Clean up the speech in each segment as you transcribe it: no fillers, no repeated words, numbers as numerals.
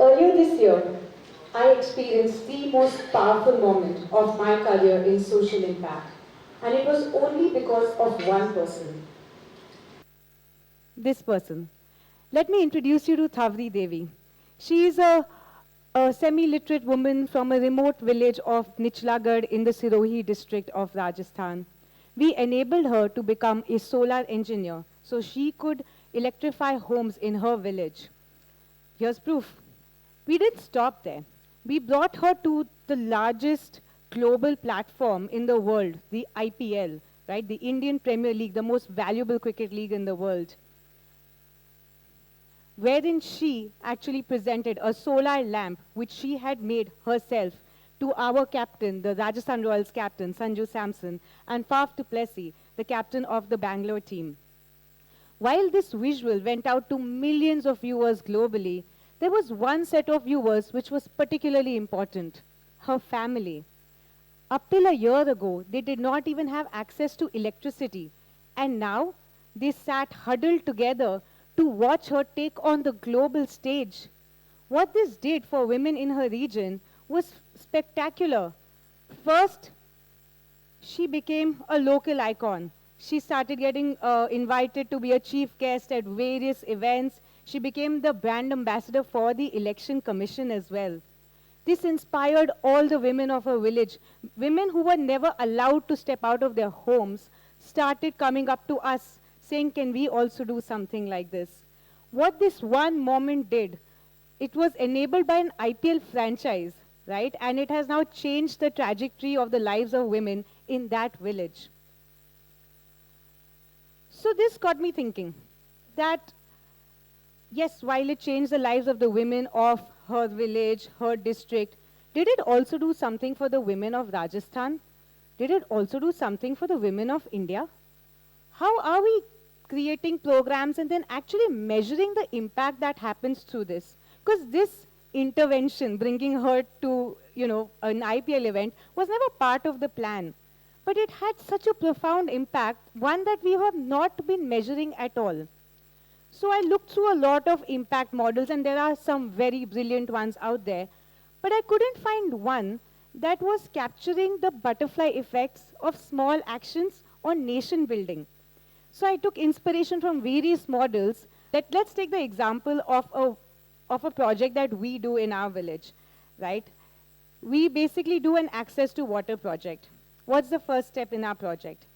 Earlier this year, I experienced the most powerful moment of my career in social impact, and it was only because of one person. This person. Let me introduce you to Thavri Devi. She is a semi-literate woman from a remote village of Nichlagarh in the Sirohi district of Rajasthan. We enabled her to become a solar engineer so she could electrify homes in her village. Here's proof. We didn't stop there. We brought her to the largest global platform in the world, the IPL, right? The Indian Premier League, the most valuable cricket league in the world, wherein she actually presented a solar lamp which she had made herself to our captain, the Rajasthan Royals captain, Sanju Samson, and Faf du Plessis, the captain of the Bangalore team. While this visual went out to millions of viewers globally, there was one set of viewers which was particularly important, her family. Up till a year ago, they did not even have access to electricity. And now, they sat huddled together to watch her take on the global stage. What this did for women in her region was spectacular. First, she became a local icon. She started getting invited to be a chief guest at various events. She became the brand ambassador for the election commission as well. This inspired all the women of her village. Women who were never allowed to step out of their homes started coming up to us saying, can we also do something like this? What this one moment did, it was enabled by an IPL franchise, right? And it has now changed the trajectory of the lives of women in that village. So this got me thinking that, yes, while it changed the lives of the women of her village, her district, did it also do something for the women of Rajasthan? Did it also do something for the women of India? How are we creating programs and then actually measuring the impact that happens through this? Because this intervention, bringing her to, an IPL event, was never part of the plan. But it had such a profound impact, one that we have not been measuring at all. So I looked through a lot of impact models, and there are some very brilliant ones out there. But I couldn't find one that was capturing the butterfly effects of small actions on nation building. So I took inspiration from various models. Let's take the example of a project that we do in our village, right? We basically do an access to water project. What's the first step in our project?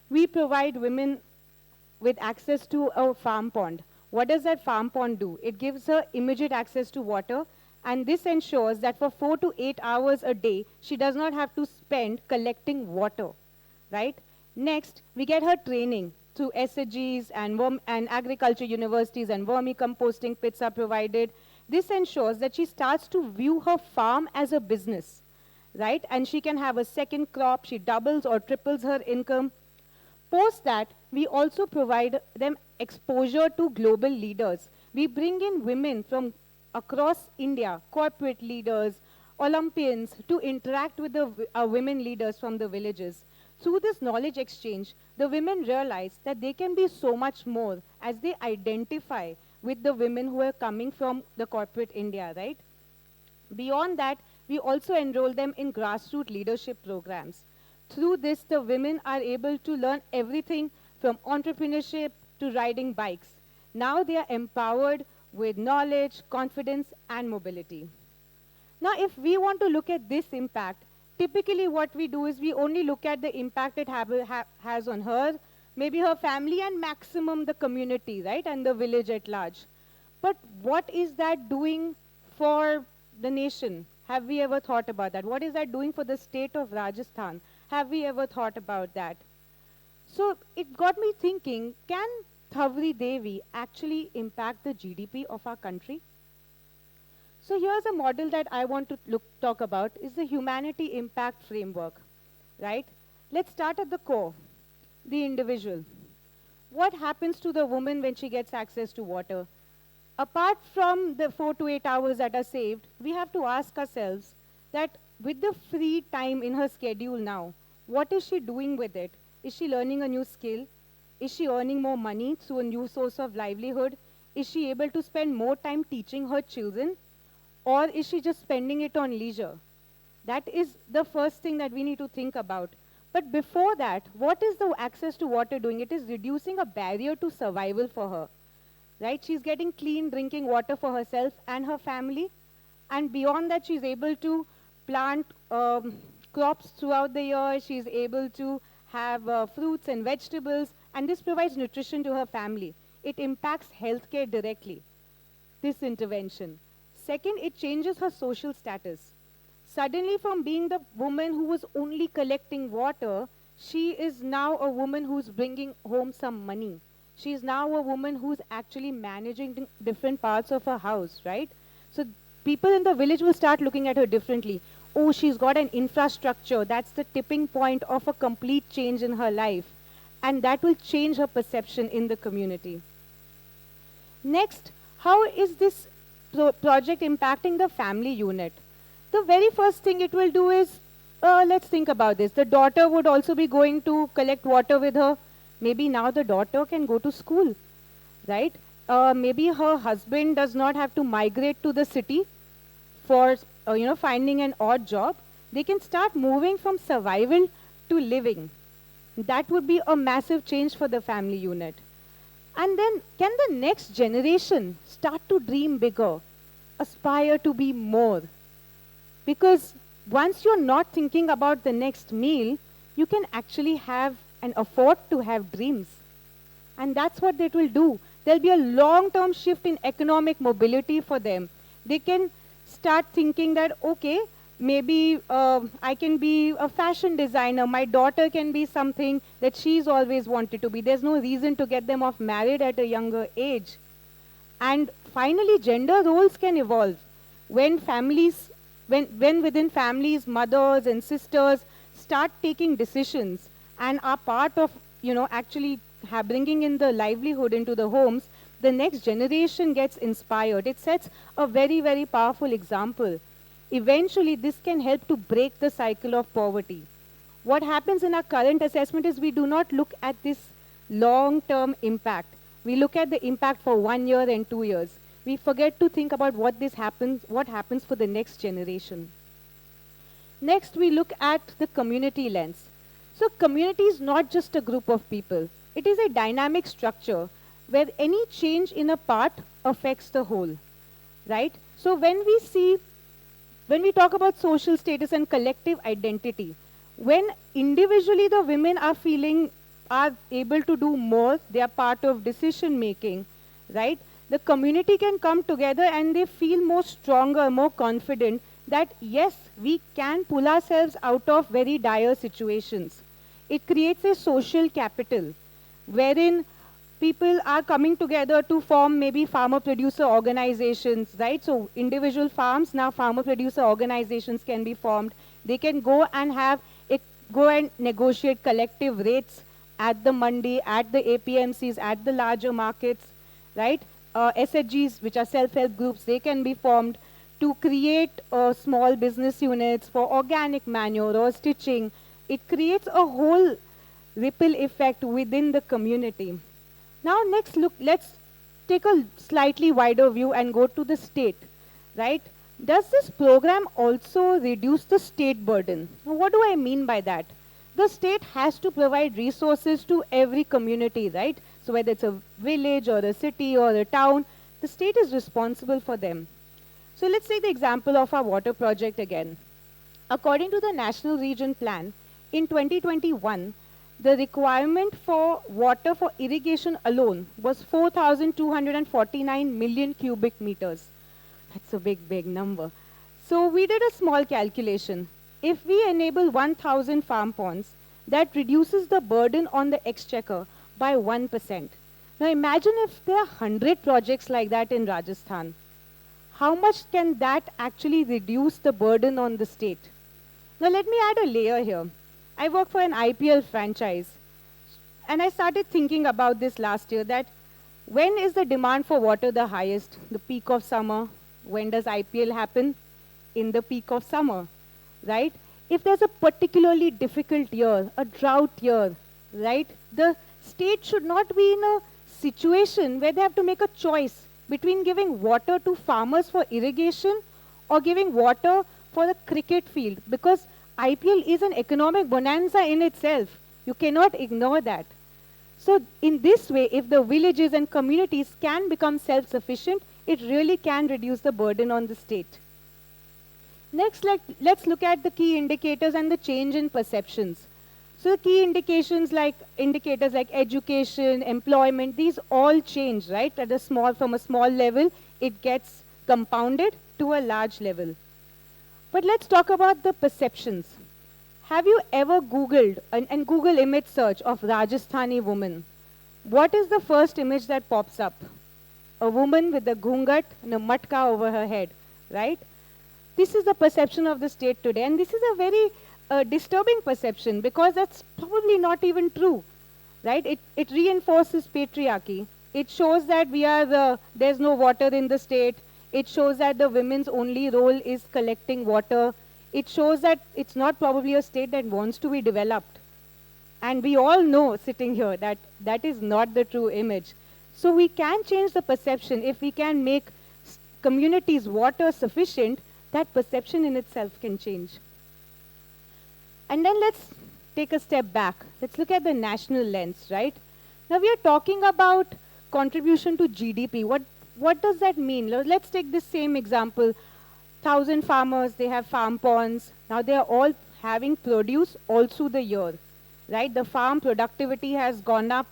We provide women with access to a farm pond. What does that farm pond do? It gives her immediate access to water, and this ensures that for 4 to 8 hours a day, she does not have to spend collecting water, right? Next, we get her training through SHGs and agriculture universities, and vermicomposting pits are provided. This ensures that she starts to view her farm as a business, right? And she can have a second crop, she doubles or triples her income. Post that, we also provide them exposure to global leaders. We bring in women from across India, corporate leaders, Olympians, to interact with the women leaders from the villages. Through this knowledge exchange, the women realize that they can be so much more as they identify with the women who are coming from the corporate India, right? Beyond that, we also enroll them in grassroots leadership programs. Through this, the women are able to learn everything from entrepreneurship to riding bikes. Now they are empowered with knowledge, confidence, and mobility. Now, if we want to look at this impact, typically what we do is we only look at the impact it has on her, maybe her family, and maximum the community, right, and the village at large. But what is that doing for the nation? Have we ever thought about that? What is that doing for the state of Rajasthan? Have we ever thought about that? So it got me thinking, can Thavri Devi actually impact the GDP of our country? So here's a model that I want to talk about is the humanity impact framework, right? Let's start at the core, the individual. What happens to the woman when she gets access to water? Apart from the 4 to 8 hours that are saved, we have to ask ourselves that with the free time in her schedule now, what is she doing with it? Is she learning a new skill? Is she earning more money through a new source of livelihood? Is she able to spend more time teaching her children? Or is she just spending it on leisure? That is the first thing that we need to think about. But before that, what is the access to water doing? It is reducing a barrier to survival for her, right? She's getting clean drinking water for herself and her family. And beyond that, she's able to plant crops throughout the year. She's able to have fruits and vegetables. And this provides nutrition to her family. It impacts healthcare directly, this intervention. Second, it changes her social status. Suddenly, from being the woman who was only collecting water, she is now a woman who's bringing home some money. She is now a woman who's actually managing different parts of her house, right? So people in the village will start looking at her differently. Oh, she's got an infrastructure. That's the tipping point of a complete change in her life. And that will change her perception in the community. Next, how is this project impacting the family unit? The very first thing it will do is, let's think about this. The daughter would also be going to collect water with her. Maybe now the daughter can go to school, right? Maybe her husband does not have to migrate to the city for finding an odd job. They can start moving from survival to living. That would be a massive change for the family unit. And then, can the next generation start to dream bigger, aspire to be more? Because once you're not thinking about the next meal, you can actually have and afford to have dreams. And that's what it will do. There'll be a long-term shift in economic mobility for them. They can start thinking that, okay, maybe I can be a fashion designer. My daughter can be something that she's always wanted to be. There's no reason to get them off married at a younger age. And finally, gender roles can evolve. When families, when within families, mothers and sisters start taking decisions and are part of, actually bringing in the livelihood into the homes, the next generation gets inspired. It sets a very, very powerful example. Eventually, this can help to break the cycle of poverty. What happens in our current assessment is we do not look at this long-term impact. We look at the impact for 1 year and 2 years. We forget to think about what happens for the next generation. Next, we look at the community lens. So community is not just a group of people. It is a dynamic structure where any change in a part affects the whole, right? So when we talk about social status and collective identity, when individually the women are able to do more, they are part of decision making, right? The community can come together and they feel more stronger, more confident that yes, we can pull ourselves out of very dire situations. It creates a social capital wherein people are coming together to form maybe farmer-producer organizations, right? So individual farms, now farmer-producer organizations can be formed. They can go and negotiate collective rates at the mandi, at the APMCs, at the larger markets, right? SHGs, which are self-help groups, they can be formed to create small business units for organic manure or stitching. It creates a whole ripple effect within the community. Now next let's take a slightly wider view and go to the state, right? Does this program also reduce the state burden? Now, what do I mean by that? The state has to provide resources to every community, right? So whether it's a village or a city or a town, the state is responsible for them. So let's take the example of our water project again. According to the National Region Plan, in 2021, the requirement for water for irrigation alone was 4,249 million cubic meters. That's a big, big number. So we did a small calculation. If we enable 1,000 farm ponds, that reduces the burden on the exchequer by 1%. Now imagine if there are 100 projects like that in Rajasthan. How much can that actually reduce the burden on the state? Now let me add a layer here. I work for an IPL franchise. And I started thinking about this last year, that when is the demand for water the highest? The peak of summer. When does IPL happen? In the peak of summer, right? If there's a particularly difficult year, a drought year, right? The state should not be in a situation where they have to make a choice between giving water to farmers for irrigation or giving water for the cricket field, because IPL is an economic bonanza in itself. You cannot ignore that. So in this way, if the villages and communities can become self-sufficient, it really can reduce the burden on the state. Next, let's look at the key indicators and the change in perceptions. So the key indicators like education, employment, these all change, right? From a small level, it gets compounded to a large level. But let's talk about the perceptions. Have you ever Googled and Google image search of Rajasthani woman? What is the first image that pops up? A woman with a ghungat and a matka over her head, right? This is the perception of the state today, and this is a very disturbing perception, because that's probably not even true, right? It reinforces patriarchy. It shows that there's no water in the state. It shows that the women's only role is collecting water. It shows that it's not probably a state that wants to be developed. And we all know sitting here that that is not the true image. So we can change the perception. If we can make communities water sufficient, that perception in itself can change. And then let's take a step back. Let's look at the national lens, right? Now we are talking about contribution to GDP. What does that mean? Let's take this same example. 1,000 farmers, they have farm ponds. Now they are all having produce all through the year, right? The farm productivity has gone up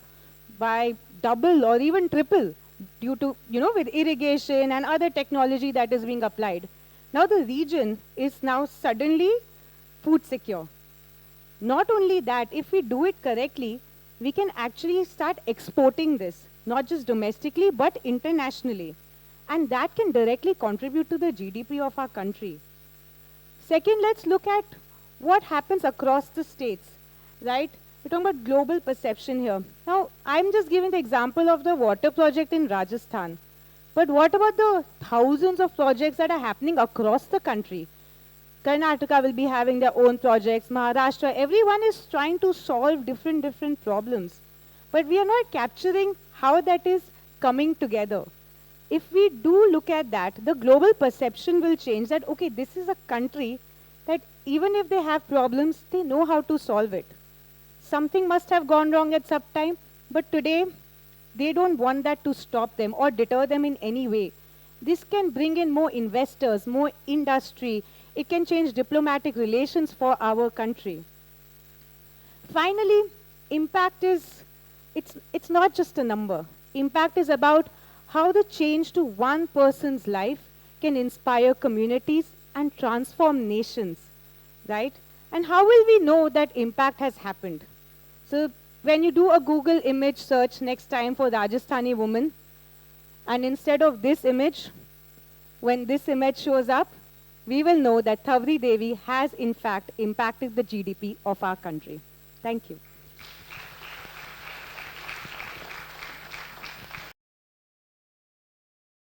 by double or even triple due to, with irrigation and other technology that is being applied. Now the region is now suddenly food secure. Not only that, if we do it correctly, we can actually start exporting this, not just domestically, but internationally. And that can directly contribute to the GDP of our country. Second, let's look at what happens across the states, right? We're talking about global perception here. Now, I'm just giving the example of the water project in Rajasthan. But what about the thousands of projects that are happening across the country? Karnataka will be having their own projects, Maharashtra, everyone is trying to solve different problems. But we are not capturing how that is coming together. If we do look at that, the global perception will change that, okay, this is a country that even if they have problems, they know how to solve it. Something must have gone wrong at some time, but today they don't want that to stop them or deter them in any way. This can bring in more investors, more industry. It can change diplomatic relations for our country. Finally, impact is, it's not just a number. Impact is about how the change to one person's life can inspire communities and transform nations, right? And how will we know that impact has happened? So when you do a Google image search next time for Rajasthani woman, and instead of this image, when this image shows up, we will know that Thavri Devi has in fact impacted the GDP of our country. Thank you.